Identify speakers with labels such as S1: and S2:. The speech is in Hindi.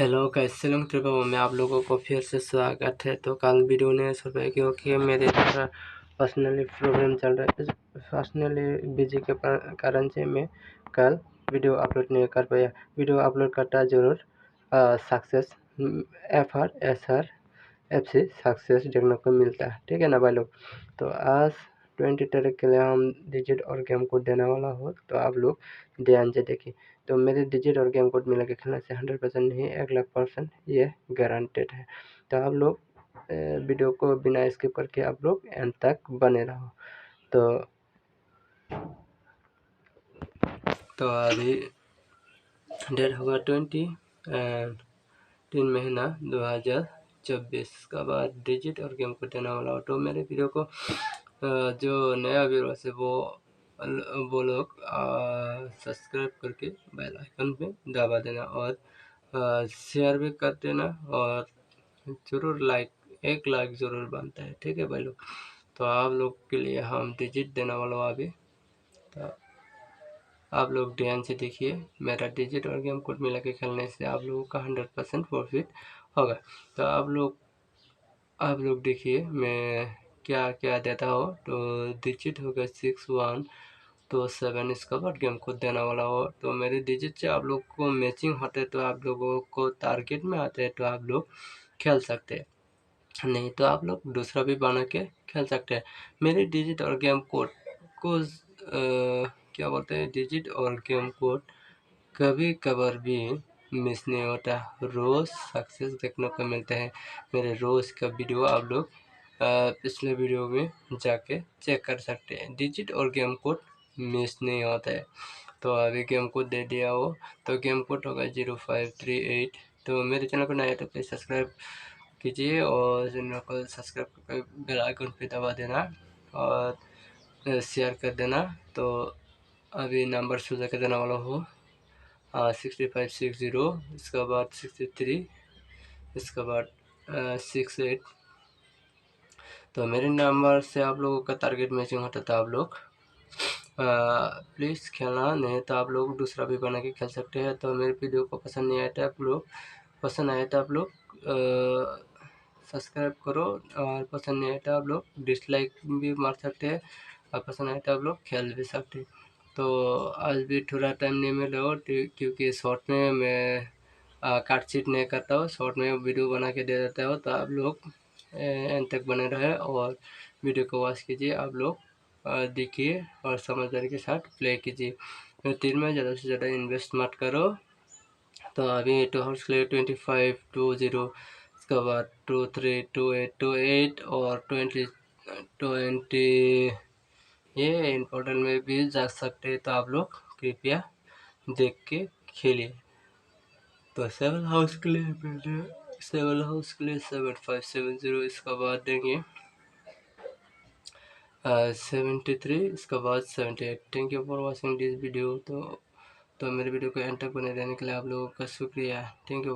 S1: हेलो, कैसे लोग त्रिभुवन में आप लोगों को फिर से स्वागत है। तो कल वीडियो नहीं छूट पाई क्योंकि मेरे थोड़ा पर्सनली प्रॉब्लम चल रहा है। पर्सनली बिजी के कारण से मैं कल वीडियो अपलोड नहीं कर पाया। वीडियो अपलोड करता जरूर सक्सेस FC सक्सेस देखने को मिलता है, ठीक है ना भाई लोग। तो आज 20 तारीख के लिए हम डिजिट और गेम कोड देने वाला हो, तो आप लोग ध्यान से देखिए। तो मेरे डिजिट और गेम कोड मिला के खेलने से 100% नहीं 1,00,000% ये गारंटेड है। तो आप लोग वीडियो को बिना स्किप करके आप लोग एंड तक बने रहो। तो अभी डेट होगा 3 महीना 2024 का बाद डिजिट और गेम कोड देने वाला हो। तो मेरे वीडियो को जो नया व्यूअर्स है वो लोग सब्सक्राइब करके बेल आइकन पे दबा देना और शेयर भी कर देना और जरूर एक लाइक जरूर बनता है, ठीक है भाई लोग। तो आप लोग के लिए हम डिजिट देने वाला हूँ अभी। तो आप लोग ध्यान से देखिए, मेरा डिजिट और गेम कोड मिला के खेलने से आप लोगों का 100% प्रॉफिट होगा। तो आप लोग देखिए मैं क्या क्या देता हो। तो डिजिट होगा 61 तो 7 इसका बाद गेम कोड देने वाला हो। तो मेरे डिजिट से आप लोग को मैचिंग होते तो आप लोगों को टारगेट में आते हैं तो आप लोग खेल सकते हैं, नहीं तो आप लोग दूसरा भी बना के खेल सकते हैं। मेरे डिजिट और गेम कोड को क्या बोलते हैं, डिजिट और गेम कोड कभी कभार भी मिस नहीं होता। रोज़ सक्सेस देखने को मिलते हैं। मेरे रोज़ का वीडियो आप लोग पिछले वीडियो में जाके चेक कर सकते हैं। डिजिट और गेम कोड मिस नहीं होता है। तो अभी गेम कोड दे दिया हो, तो गेम कोड होगा 0538। तो मेरे चैनल को नया तो प्लीज़ सब्सक्राइब कीजिए और चैनल को सब्सक्राइब करके बेल आइकन पे दबा देना और शेयर कर देना। तो अभी नंबर चूज कर देने वाला हो 6560, इसके बाद 63, इसके बाद 68। तो मेरे नंबर से आप लोगों का टारगेट मैचिंग होता था। आप लोग प्लीज़ खेलना, नहीं तो आप लोग दूसरा भी बना के खेल सकते हैं। तो मेरे वीडियो को पसंद नहीं आया तो आप लोग सब्सक्राइब करो और पसंद नहीं आया तो आप लोग डिसलाइक भी मार सकते हैं और पसंद आया तो आप लोग खेल भी सकते हैं। तो आज भी थोड़ा टाइम नहीं मिला हो क्योंकि शॉर्ट में मैं काट सीट नहीं करता हूँ, शॉर्ट में वीडियो बना के दे देता हूँ। तो आप लोग एंड तक बने रहे और वीडियो को वॉच कीजिए। आप लोग देखिए और समझदारी के साथ प्ले कीजिए। 3 में ज़्यादा से ज़्यादा इन्वेस्ट मत करो। तो अभी 2 हाउस के लिए 25 20, इसके बाद 23 28 और 20 ये इम्पोर्टेंट में भी जा सकते हैं। तो आप लोग कृपया देख के खेलिए। तो 7 हाउस के लिए 7570, इसका बाद देंगे 73, इसका बाद 78। Thank you for watching this video. तो मेरे वीडियो को एंड तक बने रहने के लिए आप लोगों का शुक्रिया। Thank you.